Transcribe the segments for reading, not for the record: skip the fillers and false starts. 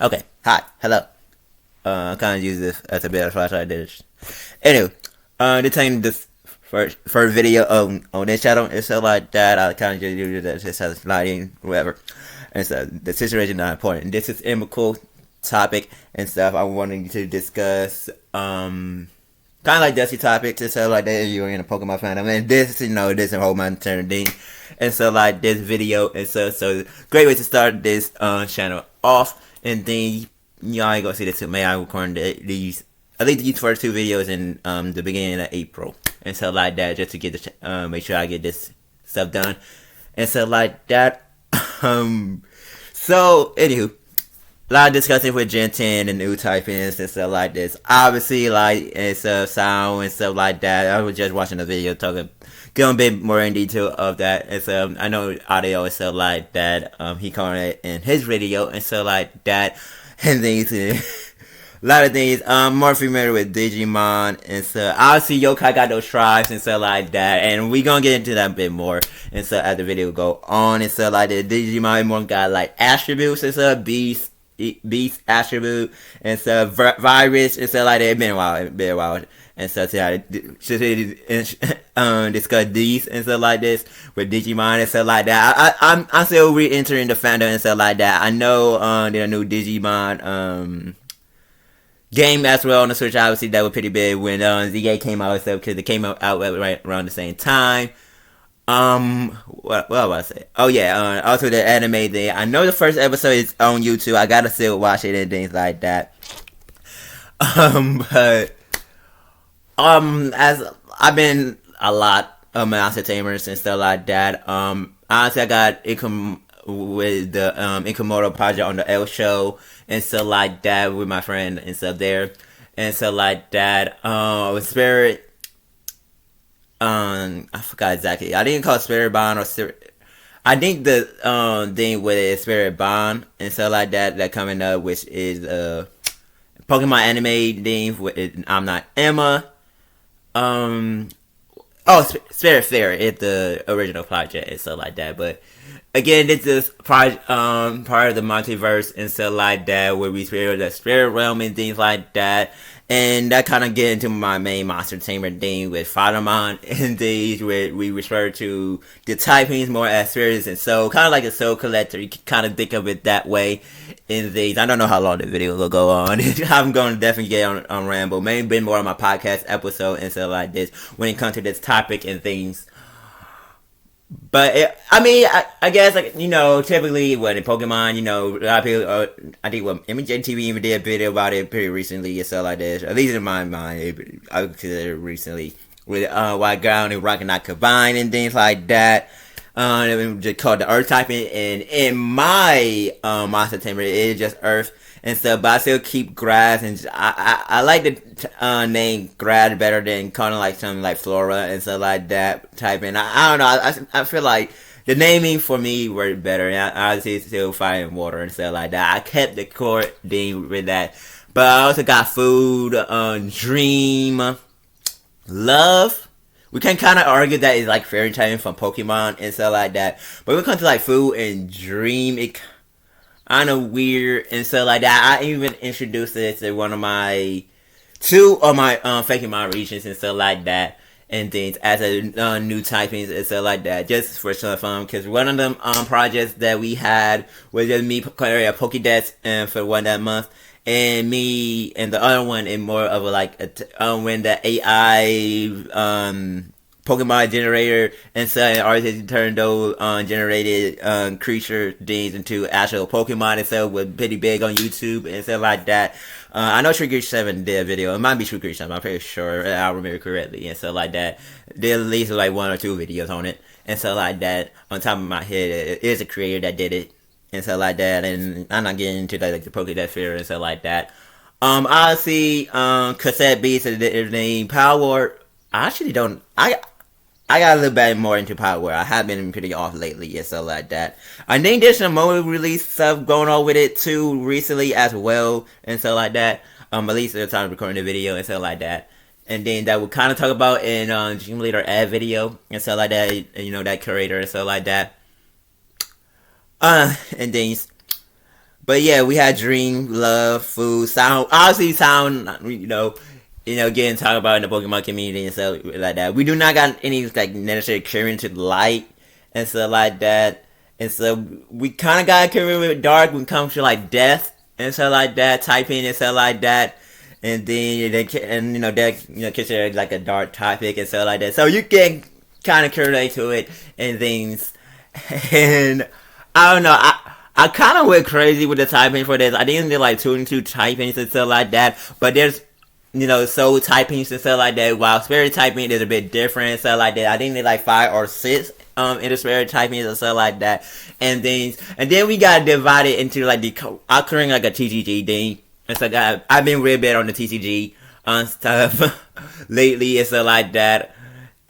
Okay, hi, hello. I kind of use this as a bit of flashlight dish. Anyway, this time this first video on this channel and stuff like that. I kind of just use it just as lighting, whatever. And so the situation is not important. This is EmecoTopic and stuff. I'm wanting to discuss kind of like dusty topics and stuff like that. If you're in a Pokemon fan, I mean this this is a whole mountain thing. And so like this video and so great way to start this channel off. And then y'all ain't gonna see this too. May I record these at least these first two videos in the beginning of April and so like that, just to get the make sure I get this stuff done and so like that. So anywho, a lot of discussing with Gen 10 and new typings and stuff like this. Obviously, like and stuff, sound and stuff like that. I was just watching the video talking, going a bit more in detail of that. And so I know audio and stuff like that. He called it in his video and stuff like that. And things, a lot of things. More familiar with Digimon and stuff. Obviously, Yokai got those tribes and stuff like that. And we gonna get into that a bit more and stuff as the video go on and stuff like that. Digimon more got like attributes and stuff, beast attribute and stuff, virus and stuff like that. It's been a while and stuff. Discuss these and stuff like this with Digimon and stuff like that. I'm still re-entering the fandom and stuff like that. I know there's a new Digimon game as well on the Switch. Obviously that was pretty big when ZA came out and stuff because it came out right around the same time. What was I say? Oh yeah, also the anime thing. I know the first episode is on YouTube. I gotta still watch it and things like that. But as I've been a lot of Master Tamers and stuff like that. Honestly, I got with the Ikamoto project on the L show and stuff like that with my friend and stuff there and stuff like that. Spirit. I forgot exactly. I didn't call it Spirit Bond or Spirit. I think the thing with it is Spirit Bond and stuff like that coming up, which is Pokemon anime thing with I'm Not Emma. Spirit Fairy is the original project and stuff like that. But again, this is part of the multiverse and stuff like that, where we spirit the spirit realm and things like that. And that kind of get into my main Monster Tamer thing with Fatamon and these, where we refer to the typings more as spirits and soul, kind of like a soul collector. You can kind of think of it that way in these. I don't know how long the video will go on. I'm going to definitely get on Rambo. Maybe been more on my podcast episode and stuff like this when it comes to this topic and things. But I guess typically when in Pokemon, a lot of people, I think MJTV even did a video about it pretty recently and stuff like this. At least in my mind, I would consider it recently with White Ground and Rocket Knot combined and things like that. Just called the Earth typing, and in my Monster Tamer, it is just Earth and stuff. But I still keep Grass, and I like the name Grass better than kind of like something like Flora and stuff like that typing. I don't know. I feel like the naming for me worked better. And I see still Fire and Water and stuff like that. I kept the core thing with that, but I also got Food, Dream, Love. We can kind of argue that it's like fairy typing from Pokemon and stuff like that. But when it comes to like Food and Dream, it kind of weird and stuff like that. I even introduced it to one of my faking my regions and stuff like that and things as a new typings and stuff like that, just for some fun. Because one of them projects that we had was just me creating a Pokédex and for one that month. And me and the other one in more of when the AI Pokemon generator and so artists turned those generated creature things into actual Pokemon and stuff was pretty big on YouTube and stuff like that. I know Trigger 7 did a video. It might be Trigger 7. I'm pretty sure I remember correctly and stuff like that. Did at least like one or two videos on it and stuff like that. On top of my head, it is a creator that did it. And stuff like that, and I'm not getting into like the Pokédex fear and stuff like that. Honestly, Cassette Beats and everything. Power, I actually don't. I got a little bit more into Power. I have been pretty off lately and stuff like that. I think there's some more release stuff going on with it too recently as well and stuff like that. At least at the time of recording the video and stuff like that. And then that we'll kind of talk about in Gym Leader ad video and stuff like that. That curator and stuff like that. And things. But yeah, we had dream, love, food, sound. Obviously, sound. Getting talked about in the Pokemon community and stuff like that. We do not got any like necessary current to light and stuff like that. And so we kind of got current with dark when it comes to like death and stuff like that, typing and stuff like that. And then that considered like a dark topic and stuff like that. So you can kind of correlate to it and things. And I don't know. I kind of went crazy with the typing for this. I didn't do like 2 and 2 typings and stuff like that. But there's soul typings and stuff like that. While spirit typing is a bit different and stuff like that. I think they like 5 or 6 in the spirit typings and stuff like that. And then we got divided into like occurring like a TCG thing. And so I've been real bad on the TCG stuff lately and stuff like that.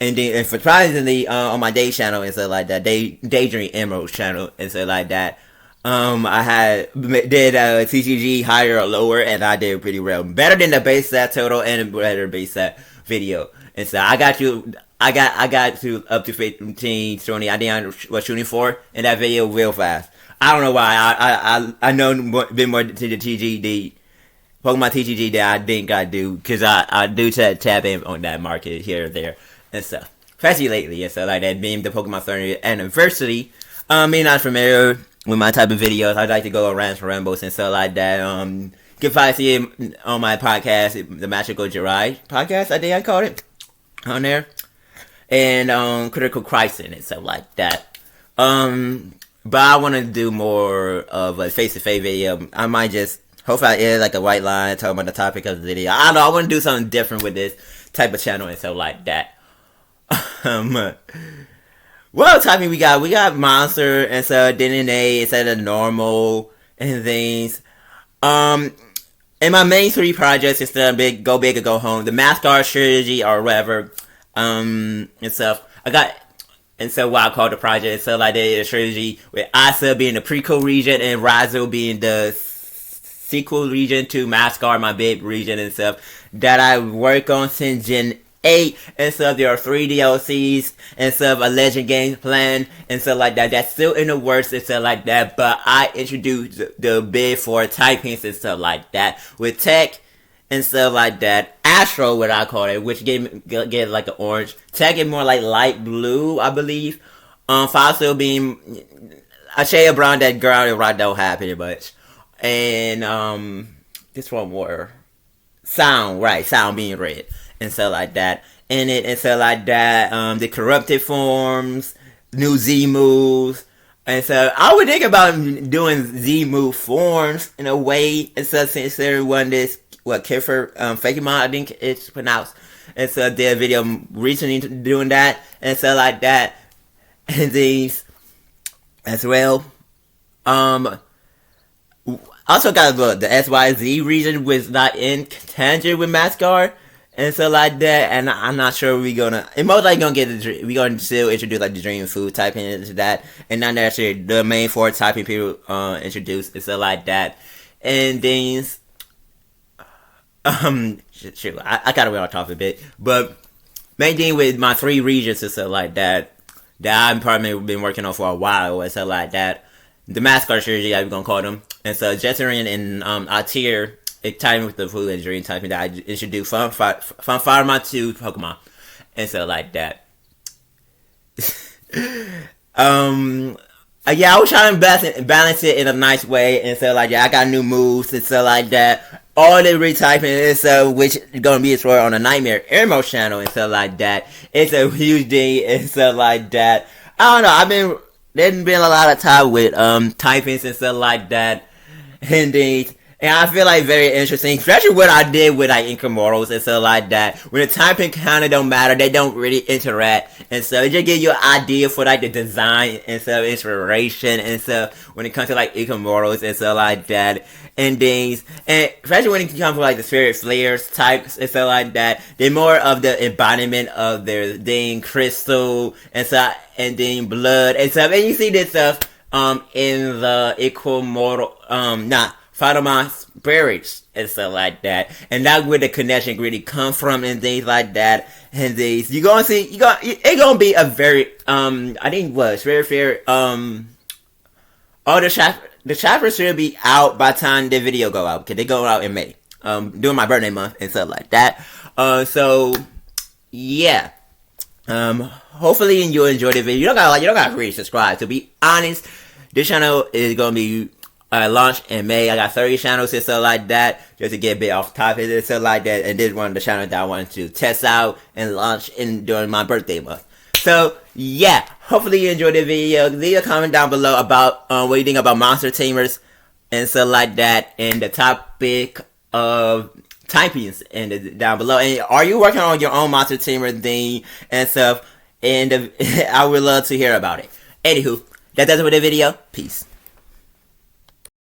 And then surprisingly on my day channel and stuff like that, Daydream Emerald channel and stuff like that. I did TCG higher or lower, and I did pretty well, better than the base set total and better base set video. And so I got to up to 15, 20. I think I was shooting for in that video real fast. I don't know why. I know a bit more to the TGD, Pokemon TGG that I think I do, because I do tap in on that market here or there and stuff, especially lately and stuff like that. Being the Pokemon 30th anniversary, me not familiar with my type of videos. I like to go around for Rambos and stuff like that. You can probably see it on my podcast, the Magical Jirai podcast, I think I called it, on there. And Critical Crisis and stuff like that. But I want to do more of a face-to-face video. I might just, hopefully I add like a white line talking about the topic of the video. I don't know, I want to do something different with this type of channel and stuff like that. Well, typing we got monster and so DNA instead of normal and things. And my main 3 projects is the go big or go home, the Mascot trilogy or whatever, and stuff. And so what I call the project, so like the trilogy with Asa being the prequel region and Razo being the sequel region to Mascot, my big region and stuff that I work on since Gen 8 and stuff. There are 3 DLCs and stuff, a legend game plan and stuff like that. That's still in the works and stuff like that. But I introduced the bid for typings and stuff like that with tech and stuff like that. Astro, what I call it, which gave like an orange. Tech is more like light blue, I believe. Fossil being a shade of brown that ground and rock don't have pretty much. And this one more. Sound being red. And stuff like that. And stuff like that. The corrupted forms, new Z moves. And so I would think about doing Z move forms in a way. And so since everyone this Kiefer Fakemon, I think it's pronounced. And so did a video recently doing that and stuff like that. And these as well. Also got the SYZ region was not in tangent with Mascot and stuff like that, and I'm not sure we gonna. And most likely we gonna still introduce like the dream food typing into that, and not necessarily the main 4 typing people introduced and stuff like that. And things, shoot, I gotta went off topic a bit, but main thing with my 3 regions and stuff like that I've probably been working on for a while and stuff like that. The Mascot trilogy, I'm gonna call them, and so Jesserin and Altair. It tied with the food and dream typing that I introduced from Fireman to Pokemon and stuff like that. Yeah, I was trying to balance it in a nice way and stuff like that. I got new moves and stuff like that. All the retyping and stuff, which is gonna be explored on the Nightmare Emerald channel and stuff like that. It's a huge thing and stuff like that. I don't know. There's been a lot of time with typings and stuff like that, and I feel like very interesting, especially what I did with like Incomortals and stuff like that. When the typing kind of don't matter, they don't really interact, and so it just gives you an idea for like the design and stuff, inspiration and stuff when it comes to like Incomortals and stuff like that, and things, and especially when it comes to like the Spirit Flares types and stuff like that. They're more of the embodiment of their thing, crystal and stuff, and then blood and stuff, and you see this stuff in the Incomortal Follow My Spirits and stuff like that, and that's where the connection really come from and things like that. And these it's gonna be a very I think very fair all the the chapter should be out by the time the video go out, because they go out in May. During my birthday month and stuff like that. So yeah. Hopefully you enjoyed the video. You don't gotta really subscribe. To be honest, this channel is gonna be launched in May. I got 30 channels and stuff like that, just to get a bit off topic and stuff like that. And this is one of the channels that I wanted to test out and launch during my birthday month. So yeah, hopefully you enjoyed the video. Leave a comment down below about what you think about monster tamers and stuff like that, and the topic of typings down below. And are you working on your own monster tamer thing and stuff? And I would love to hear about it. Anywho, that does it for the video. Peace.